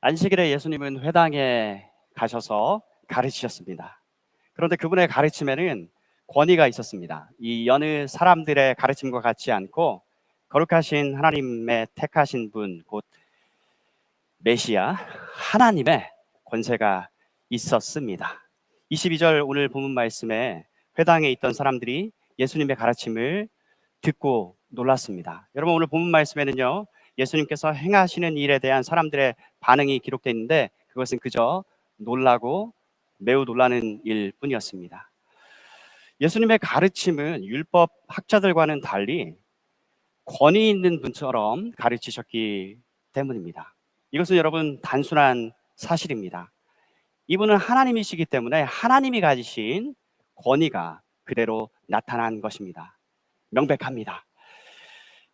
안식일에 예수님은 회당에 가셔서 가르치셨습니다. 그런데 그분의 가르침에는 권위가 있었습니다. 이 여느 사람들의 가르침과 같지 않고 거룩하신 하나님의 택하신 분, 곧 메시아 하나님의 권세가 있었습니다. 22절 오늘 본문 말씀에 회당에 있던 사람들이 예수님의 가르침을 듣고 놀랐습니다. 여러분, 오늘 본문 말씀에는요, 예수님께서 행하시는 일에 대한 사람들의 반응이 기록되어 있는데 그것은 그저 놀라고 매우 놀라는 일뿐이었습니다. 예수님의 가르침은 율법 학자들과는 달리 권위 있는 분처럼 가르치셨기 때문입니다. 이것은 여러분 단순한 사실입니다. 이분은 하나님이시기 때문에 하나님이 가지신 권위가 그대로 나타난 것입니다. 명백합니다.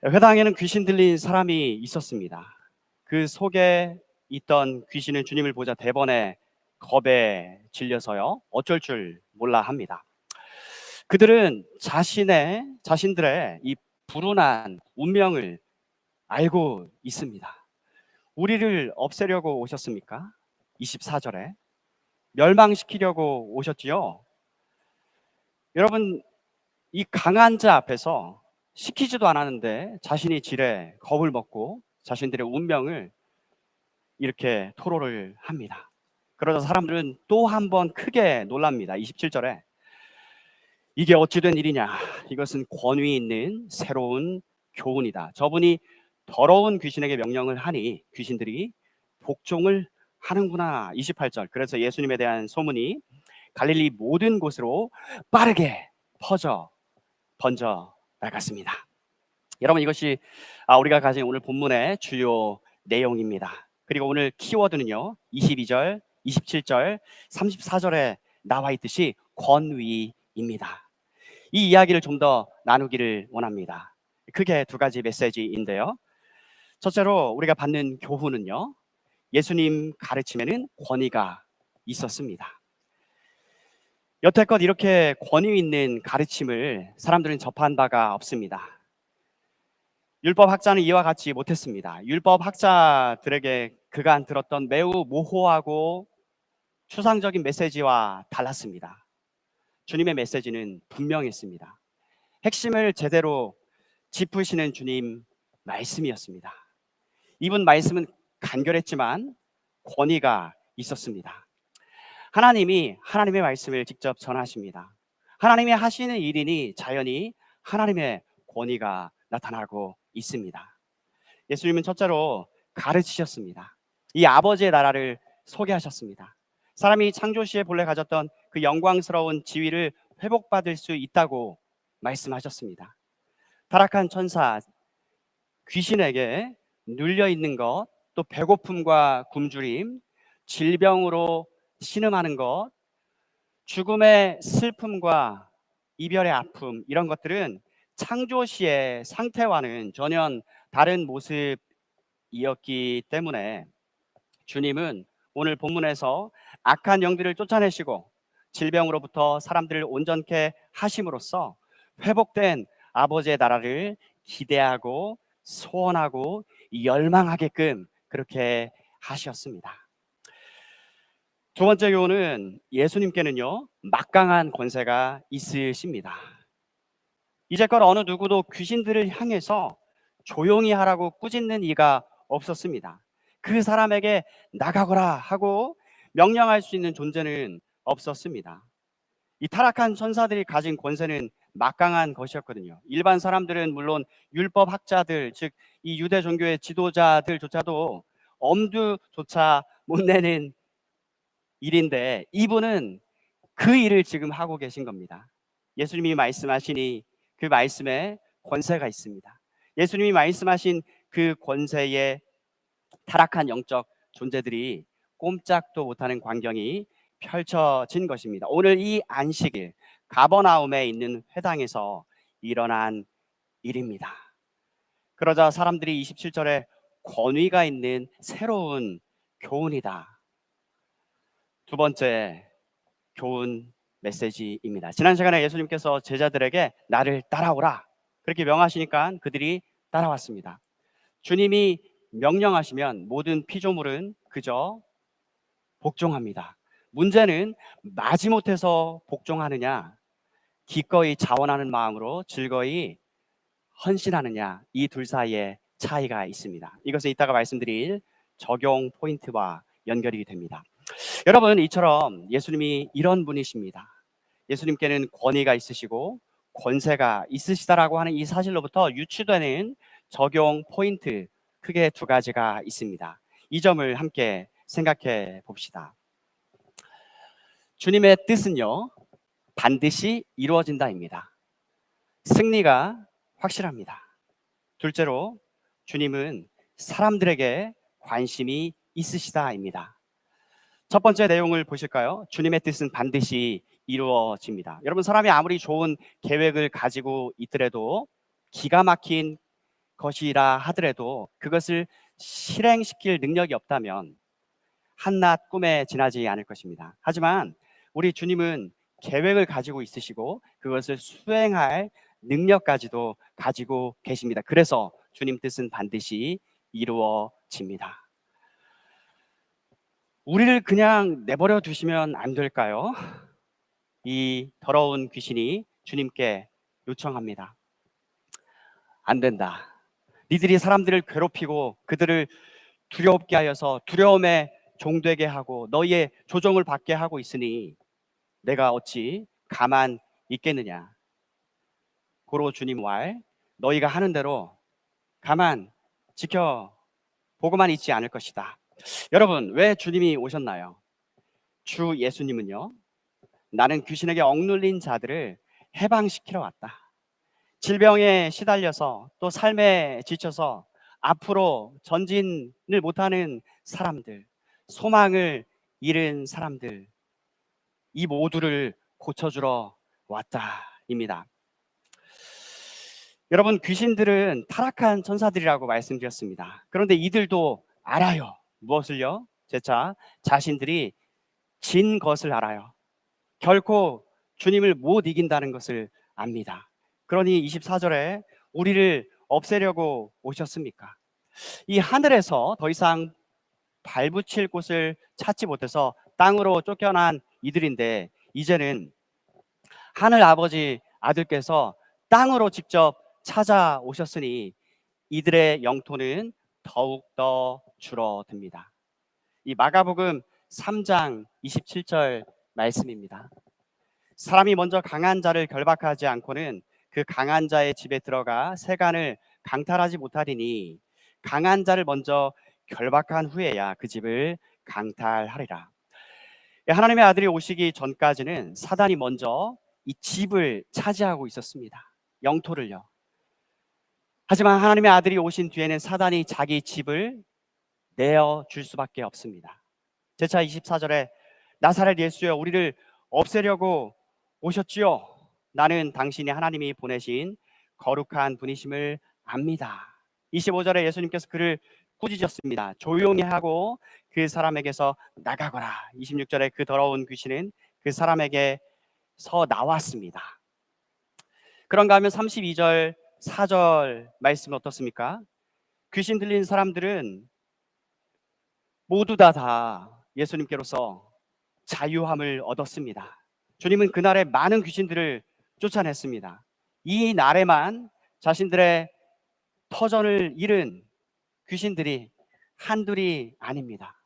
회당에는 귀신 들린 사람이 있었습니다. 그 속에 있던 귀신은 주님을 보자 대번에 겁에 질려서요, 어쩔 줄 몰라 합니다. 그들은 자신들의 이 불운한 운명을 알고 있습니다. 우리를 없애려고 오셨습니까? 24절에 멸망시키려고 오셨지요. 여러분, 이 강한 자 앞에서 시키지도 않았는데 자신이 지레 겁을 먹고 자신들의 운명을 이렇게 토로를 합니다. 그러자 사람들은 또 한 번 크게 놀랍니다. 27절에 이게 어찌 된 일이냐, 이것은 권위 있는 새로운 교훈이다. 저분이 더러운 귀신에게 명령을 하니 귀신들이 복종을 하는구나. 28절, 그래서 예수님에 대한 소문이 갈릴리 모든 곳으로 빠르게 번져 나갔습니다. 여러분, 이것이 우리가 가진 오늘 본문의 주요 내용입니다. 그리고 오늘 키워드는요, 22절, 27절, 34절에 나와 있듯이 권위입니다. 이 이야기를 좀 더 나누기를 원합니다. 크게 두 가지 메시지인데요. 첫째로 우리가 받는 교훈은요, 예수님 가르침에는 권위가 있었습니다. 여태껏 이렇게 권위 있는 가르침을 사람들은 접한 바가 없습니다. 율법 학자는 이와 같이 못했습니다. 율법 학자들에게 그간 들었던 매우 모호하고 추상적인 메시지와 달랐습니다. 주님의 메시지는 분명했습니다. 핵심을 제대로 짚으시는 주님 말씀이었습니다. 이분 말씀은 간결했지만 권위가 있었습니다. 하나님이 하나님의 말씀을 직접 전하십니다. 하나님이 하시는 일이니 자연히 하나님의 권위가 나타나고 있습니다. 예수님은 첫째로 가르치셨습니다. 이 아버지의 나라를 소개하셨습니다. 사람이 창조 시에 본래 가졌던 그 영광스러운 지위를 회복받을 수 있다고 말씀하셨습니다. 타락한 천사 귀신에게 눌려 있는 것, 또 배고픔과 굶주림, 질병으로 신음하는 것, 죽음의 슬픔과 이별의 아픔, 이런 것들은 창조 시의 상태와는 전혀 다른 모습이었기 때문에 주님은 오늘 본문에서 악한 영들을 쫓아내시고 질병으로부터 사람들을 온전케 하심으로써 회복된 아버지의 나라를 기대하고 소원하고 열망하게끔 그렇게 하셨습니다. 두 번째 교훈은 예수님께는요, 막강한 권세가 있으십니다. 이제껏 어느 누구도 귀신들을 향해서 조용히 하라고 꾸짖는 이가 없었습니다. 그 사람에게 나가거라 하고 명령할 수 있는 존재는 없었습니다. 이 타락한 천사들이 가진 권세는 막강한 것이었거든요. 일반 사람들은 물론 율법 학자들, 즉 이 유대 종교의 지도자들조차도 엄두조차 못 내는 일인데 이분은 그 일을 지금 하고 계신 겁니다. 예수님이 말씀하시니 그 말씀에 권세가 있습니다. 예수님이 말씀하신 그 권세에 타락한 영적 존재들이 꼼짝도 못하는 광경이 펼쳐진 것입니다. 오늘 이 안식일 가버나움에 있는 회당에서 일어난 일입니다. 그러자 사람들이 27절에 권위가 있는 새로운 교훈이다. 두 번째 교훈 메시지입니다. 지난 시간에 예수님께서 제자들에게 나를 따라오라 그렇게 명하시니까 그들이 따라왔습니다. 주님이 명령하시면 모든 피조물은 그저 복종합니다. 문제는 마지못해서 복종하느냐, 기꺼이 자원하는 마음으로 즐거이 헌신하느냐, 이 둘 사이에 차이가 있습니다. 이것은 이따가 말씀드릴 적용 포인트와 연결이 됩니다. 여러분, 이처럼 예수님이 이런 분이십니다. 예수님께는 권위가 있으시고 권세가 있으시다라고 하는 이 사실로부터 유추되는 적용 포인트, 크게 두 가지가 있습니다. 이 점을 함께 생각해 봅시다. 주님의 뜻은요, 반드시 이루어진다입니다. 승리가 확실합니다. 둘째로, 주님은 사람들에게 관심이 있으시다입니다. 첫 번째 내용을 보실까요? 주님의 뜻은 반드시 이루어집니다. 여러분, 사람이 아무리 좋은 계획을 가지고 있더라도, 기가 막힌 것이라 하더라도 그것을 실행시킬 능력이 없다면 한낱 꿈에 지나지 않을 것입니다. 하지만 우리 주님은 계획을 가지고 있으시고 그것을 수행할 능력까지도 가지고 계십니다. 그래서 주님 뜻은 반드시 이루어집니다. 우리를 그냥 내버려 두시면 안 될까요? 이 더러운 귀신이 주님께 요청합니다. 안 된다. 니들이 사람들을 괴롭히고 그들을 두렵게 하여서 두려움에 종되게 하고 너희의 조종을 받게 하고 있으니 내가 어찌 가만 있겠느냐. 고로 주님 말, 너희가 하는 대로 가만 지켜보고만 있지 않을 것이다. 여러분, 왜 주님이 오셨나요? 주 예수님은요, 나는 귀신에게 억눌린 자들을 해방시키러 왔다. 질병에 시달려서 또 삶에 지쳐서 앞으로 전진을 못하는 사람들, 소망을 잃은 사람들, 이 모두를 고쳐주러 왔다입니다. 여러분, 귀신들은 타락한 천사들이라고 말씀드렸습니다. 그런데 이들도 알아요. 무엇을요? 재차 자신들이 진 것을 알아요. 결코 주님을 못 이긴다는 것을 압니다. 그러니 24절에 우리를 없애려고 오셨습니까? 이 하늘에서 더 이상 발붙일 곳을 찾지 못해서 땅으로 쫓겨난 이들인데, 이제는 하늘 아버지 아들께서 땅으로 직접 찾아오셨으니 이들의 영토는 더욱더 줄어듭니다. 이 마가복음 3장 27절 말씀입니다. 사람이 먼저 강한 자를 결박하지 않고는 그 강한 자의 집에 들어가 세간을 강탈하지 못하리니 강한 자를 먼저 결박한 후에야 그 집을 강탈하리라. 하나님의 아들이 오시기 전까지는 사단이 먼저 이 집을 차지하고 있었습니다. 영토를요. 하지만 하나님의 아들이 오신 뒤에는 사단이 자기 집을 내어줄 수밖에 없습니다. 제차 24절에 나사렛 예수여, 우리를 없애려고 오셨지요. 나는 당신이 하나님이 보내신 거룩한 분이심을 압니다. 25절에 예수님께서 그를 꾸짖었습니다. 조용히 하고 그 사람에게서 나가거라. 26절에 그 더러운 귀신은 그 사람에게서 나왔습니다. 그런가 하면 32절 4절 말씀 어떻습니까? 귀신 들린 사람들은 모두 다 예수님께로서 자유함을 얻었습니다. 주님은 그날에 많은 귀신들을 쫓아냈습니다. 이 날에만 자신들의 터전을 잃은 귀신들이 한둘이 아닙니다.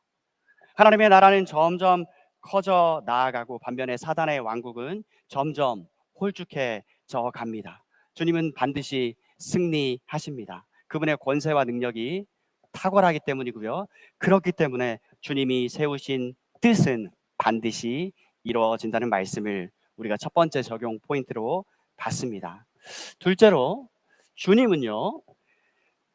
하나님의 나라는 점점 커져 나아가고 반면에 사단의 왕국은 점점 홀쭉해져 갑니다. 주님은 반드시 승리하십니다. 그분의 권세와 능력이 탁월하기 때문이고요. 그렇기 때문에 주님이 세우신 뜻은 반드시 이루어진다는 말씀을 우리가 첫 번째 적용 포인트로 봤습니다. 둘째로, 주님은요,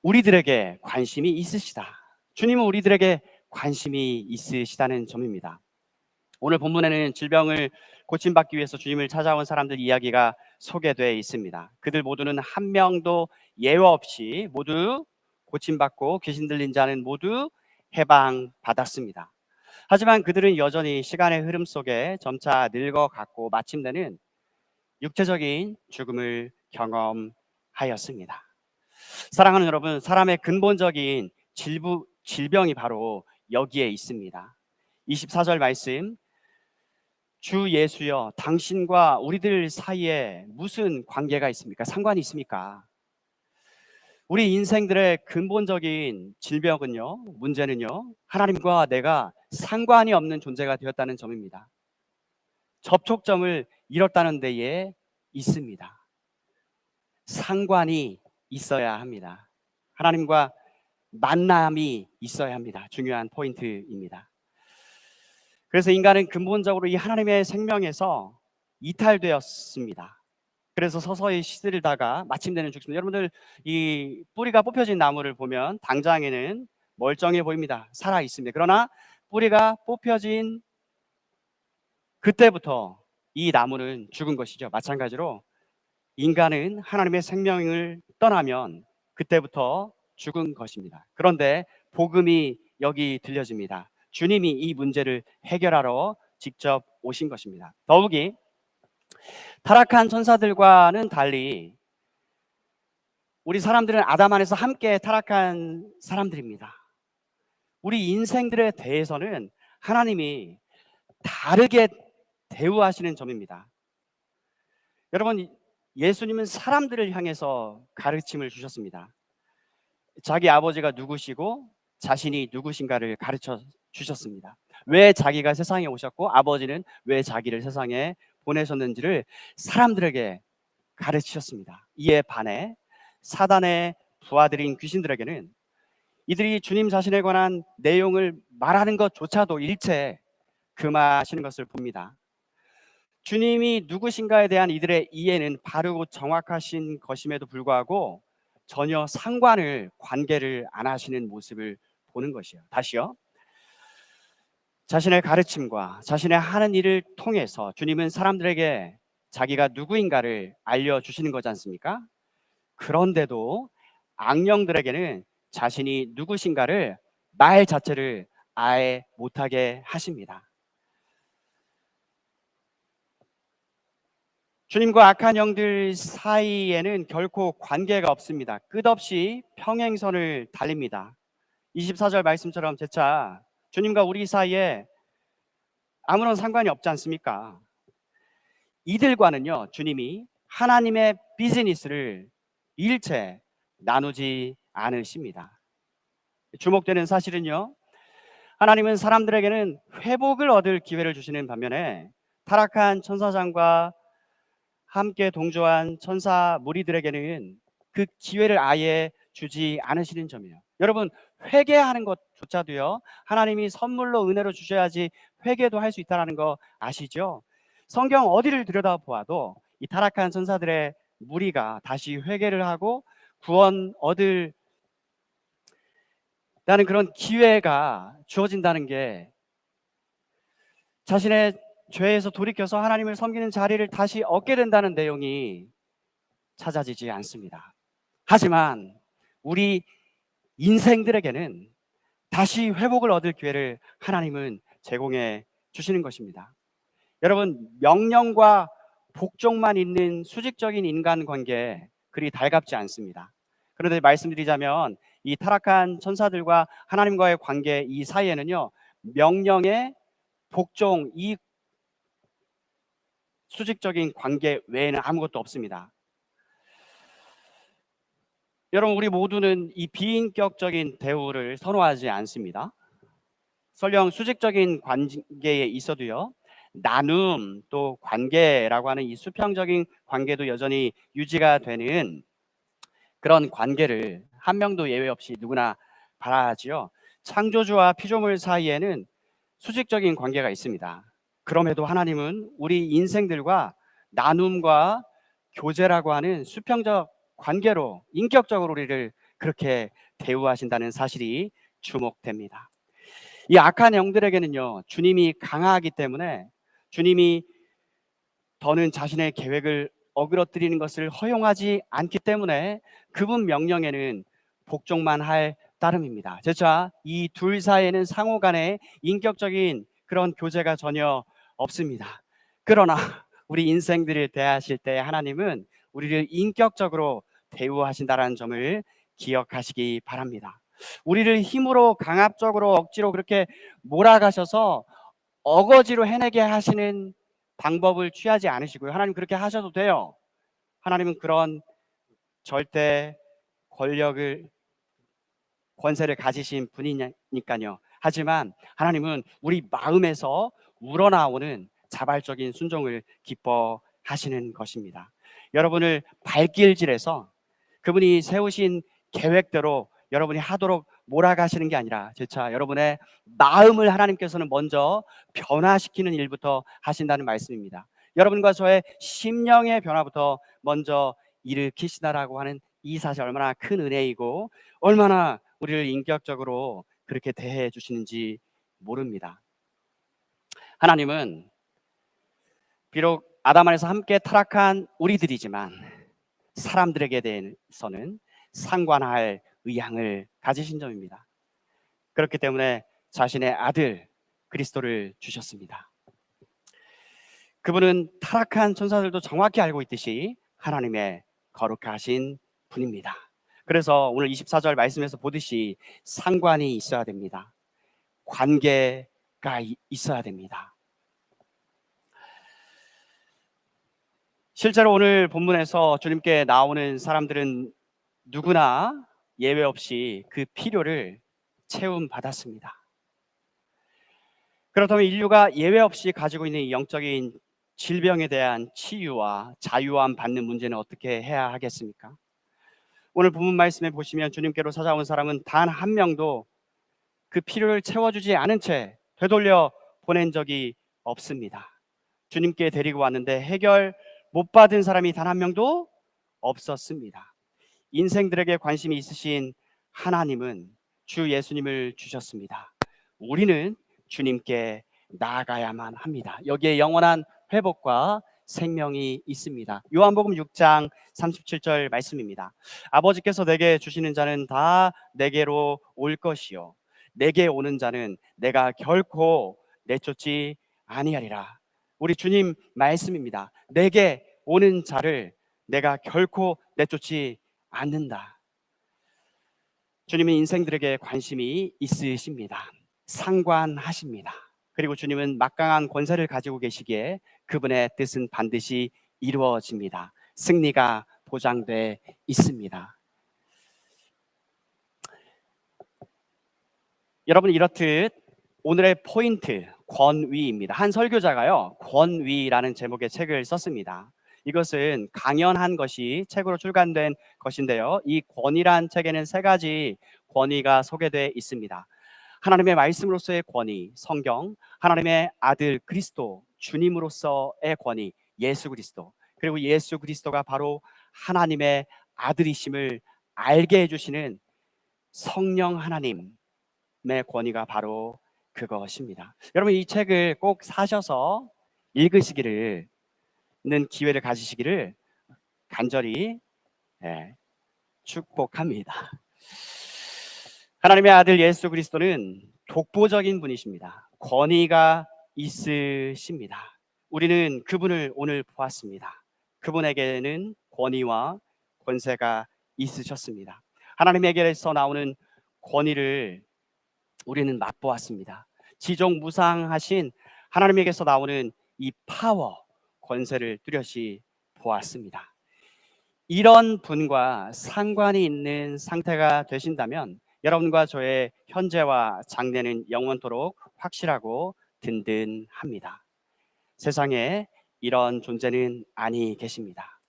우리들에게 관심이 있으시다. 주님은 우리들에게 관심이 있으시다는 점입니다. 오늘 본문에는 질병을 고침받기 위해서 주님을 찾아온 사람들 이야기가 소개되어 있습니다. 그들 모두는 한 명도 예외 없이 모두 고침받고 귀신 들린 자는 모두 해방받았습니다. 하지만 그들은 여전히 시간의 흐름 속에 점차 늙어갔고 마침내는 육체적인 죽음을 경험하였습니다. 사랑하는 여러분, 사람의 근본적인 질병이 바로 여기에 있습니다. 24절 말씀, 주 예수여 당신과 우리들 사이에 무슨 관계가 있습니까? 상관이 있습니까? 우리 인생들의 근본적인 질병은요, 문제는요, 하나님과 내가 상관이 없는 존재가 되었다는 점입니다. 접촉점을 잃었다는 데에 있습니다. 상관이 있어야 합니다. 하나님과 만남이 있어야 합니다. 중요한 포인트입니다. 그래서 인간은 근본적으로 이 하나님의 생명에서 이탈되었습니다. 그래서 서서히 시들다가 마침내는 죽습니다. 여러분들 이 뿌리가 뽑혀진 나무를 보면 당장에는 멀쩡해 보입니다. 살아 있습니다. 그러나 뿌리가 뽑혀진 그때부터 이 나무는 죽은 것이죠. 마찬가지로 인간은 하나님의 생명을 떠나면 그때부터 죽은 것입니다. 그런데 복음이 여기 들려집니다. 주님이 이 문제를 해결하러 직접 오신 것입니다. 더욱이 타락한 천사들과는 달리 우리 사람들은 아담 안에서 함께 타락한 사람들입니다. 우리 인생들에 대해서는 하나님이 다르게 대우하시는 점입니다. 여러분, 예수님은 사람들을 향해서 가르침을 주셨습니다. 자기 아버지가 누구시고 자신이 누구신가를 가르쳐 주셨습니다. 왜 자기가 세상에 오셨고 아버지는 왜 자기를 세상에 보내셨는지를 사람들에게 가르치셨습니다. 이에 반해 사단의 부하들인 귀신들에게는 이들이 주님 자신에 관한 내용을 말하는 것조차도 일체 금하시는 것을 봅니다. 주님이 누구신가에 대한 이들의 이해는 바르고 정확하신 것임에도 불구하고 전혀 관계를 안 하시는 모습을 보는 것이에요. 다시요. 자신의 가르침과 자신의 하는 일을 통해서 주님은 사람들에게 자기가 누구인가를 알려주시는 거지 않습니까? 그런데도 악령들에게는 자신이 누구신가를 말 자체를 아예 못하게 하십니다. 주님과 악한 영들 사이에는 결코 관계가 없습니다. 끝없이 평행선을 달립니다. 24절 말씀처럼 재차 주님과 우리 사이에 아무런 상관이 없지 않습니까? 이들과는요, 주님이 하나님의 비즈니스를 일체 나누지 않으십니다. 주목되는 사실은요, 하나님은 사람들에게는 회복을 얻을 기회를 주시는 반면에 타락한 천사장과 함께 동조한 천사 무리들에게는 그 기회를 아예 주지 않으시는 점이에요. 여러분, 회개하는 것조차도요, 하나님이 선물로 은혜로 주셔야지 회개도 할 수 있다는 거 아시죠? 성경 어디를 들여다보아도 이 타락한 천사들의 무리가 다시 회개를 하고 구원 얻을 라는 그런 기회가 주어진다는 게 자신의 죄에서 돌이켜서 하나님을 섬기는 자리를 다시 얻게 된다는 내용이 찾아지지 않습니다. 하지만 우리 인생들에게는 다시 회복을 얻을 기회를 하나님은 제공해 주시는 것입니다. 여러분, 명령과 복종만 있는 수직적인 인간관계 그리 달갑지 않습니다. 그런데 말씀드리자면 이 타락한 천사들과 하나님과의 관계 이 사이에는요, 명령의 복종 이 수직적인 관계 외에는 아무것도 없습니다. 여러분, 우리 모두는 이 비인격적인 대우를 선호하지 않습니다. 설령 수직적인 관계에 있어도요, 나눔 또 관계라고 하는 이 수평적인 관계도 여전히 유지가 되는 그런 관계를 한 명도 예외 없이 누구나 바라지요. 창조주와 피조물 사이에는 수직적인 관계가 있습니다. 그럼에도 하나님은 우리 인생들과 나눔과 교제라고 하는 수평적 관계로 인격적으로 우리를 그렇게 대우하신다는 사실이 주목됩니다. 이 악한 영들에게는요, 주님이 강하기 때문에 주님이 더는 자신의 계획을 어그러뜨리는 것을 허용하지 않기 때문에 그분 명령에는 복종만 할 따름입니다. 재차 이 둘 사이에는 상호 간의 인격적인 그런 교제가 전혀 없습니다. 그러나 우리 인생들을 대하실 때 하나님은 우리를 인격적으로 대우하신다는 점을 기억하시기 바랍니다. 우리를 힘으로 강압적으로 억지로 그렇게 몰아가셔서 어거지로 해내게 하시는 방법을 취하지 않으시고요. 하나님 그렇게 하셔도 돼요. 하나님은 그런 절대 권력을 권세를 가지신 분이니까요. 하지만 하나님은 우리 마음에서 우러나오는 자발적인 순종을 기뻐하시는 것입니다. 여러분을 발길질해서 그분이 세우신 계획대로 여러분이 하도록 몰아가시는 게 아니라 재차 여러분의 마음을 하나님께서는 먼저 변화시키는 일부터 하신다는 말씀입니다. 여러분과 저의 심령의 변화부터 먼저 일으키시다라고 하는 이 사실 얼마나 큰 은혜이고 얼마나 우리를 인격적으로 그렇게 대해 주시는지 모릅니다. 하나님은 비록 아담 안에서 함께 타락한 우리들이지만 사람들에게 대해서는 상관할 의향을 가지신 점입니다. 그렇기 때문에 자신의 아들 그리스도를 주셨습니다. 그분은 타락한 천사들도 정확히 알고 있듯이 하나님의 거룩하신 분입니다. 그래서 오늘 24절 말씀에서 보듯이 상관이 있어야 됩니다. 관계가 있어야 됩니다. 실제로 오늘 본문에서 주님께 나오는 사람들은 누구나 예외 없이 그 필요를 채움받았습니다. 그렇다면 인류가 예외 없이 가지고 있는 이 영적인 질병에 대한 치유와 자유함 받는 문제는 어떻게 해야 하겠습니까? 오늘 본문 말씀에 보시면 주님께로 찾아온 사람은 단 한 명도 그 필요를 채워주지 않은 채 되돌려 보낸 적이 없습니다. 주님께 데리고 왔는데 해결 못 받은 사람이 단 한 명도 없었습니다. 인생들에게 관심이 있으신 하나님은 주 예수님을 주셨습니다. 우리는 주님께 나아가야만 합니다. 여기에 영원한 회복과 생명이 있습니다. 요한복음 6장 37절 말씀입니다. 아버지께서 내게 주시는 자는 다 내게로 올 것이요 내게 오는 자는 내가 결코 내쫓지 아니하리라. 우리 주님 말씀입니다. 내게 오는 자를 내가 결코 내쫓지 않는다. 주님은 인생들에게 관심이 있으십니다. 상관하십니다. 그리고 주님은 막강한 권세를 가지고 계시기에 그분의 뜻은 반드시 이루어집니다. 승리가 보장돼 있습니다. 여러분 이렇듯 오늘의 포인트 권위입니다. 한 설교자가요 권위라는 제목의 책을 썼습니다. 이것은 강연한 것이 책으로 출간된 것인데요, 이 권위란 책에는 세 가지 권위가 소개되어 있습니다. 하나님의 말씀으로서의 권위 성경, 하나님의 아들 그리스도 주님으로서의 권위 예수 그리스도, 그리고 예수 그리스도가 바로 하나님의 아들이심을 알게 해주시는 성령 하나님의 권위가 바로 그것입니다. 여러분 이 책을 꼭 사셔서 읽으시기를 는 기회를 가지시기를 간절히 축복합니다. 하나님의 아들 예수 그리스도는 독보적인 분이십니다. 권위가 있으십니다. 우리는 그분을 오늘 보았습니다. 그분에게는 권위와 권세가 있으셨습니다. 하나님에게서 나오는 권위를 우리는 맛보았습니다. 지종무상하신 하나님에게서 나오는 이 파워, 권세를 뚜렷이 보았습니다. 이런 분과 상관이 있는 상태가 되신다면 여러분과 저의 현재와 장래는 영원토록 확실하고 든든합니다. 세상에 이런 존재는 아니 계십니다.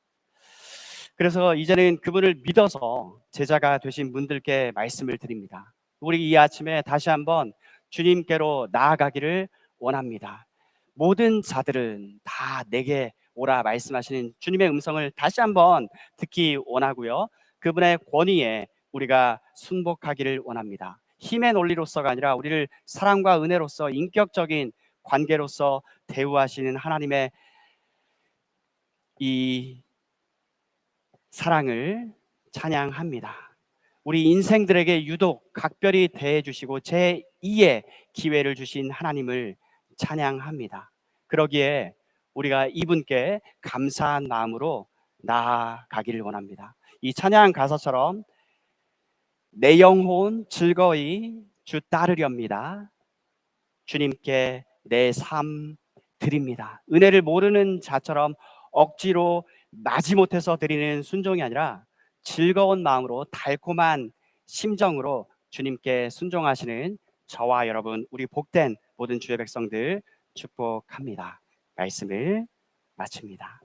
그래서 이제는 그분을 믿어서 제자가 되신 분들께 말씀을 드립니다. 우리 이 아침에 다시 한번 주님께로 나아가기를 원합니다. 모든 자들은 다 내게 오라 말씀하시는 주님의 음성을 다시 한번 듣기 원하고요, 그분의 권위에 우리가 순복하기를 원합니다. 힘의 논리로서가 아니라 우리를 사랑과 은혜로서 인격적인 관계로서 대우하시는 하나님의 이 사랑을 찬양합니다. 우리 인생들에게 유독 각별히 대해 주시고 제2의 기회를 주신 하나님을 찬양합니다. 그러기에 우리가 이분께 감사한 마음으로 나아가기를 원합니다. 이 찬양 가사처럼 내 영혼 즐거이 주 따르렵니다. 주님께 내 삶 드립니다. 은혜를 모르는 자처럼 억지로 마지못해서 드리는 순종이 아니라 즐거운 마음으로 달콤한 심정으로 주님께 순종하시는 저와 여러분, 우리 복된 모든 주의 백성들 축복합니다. 말씀을 마칩니다.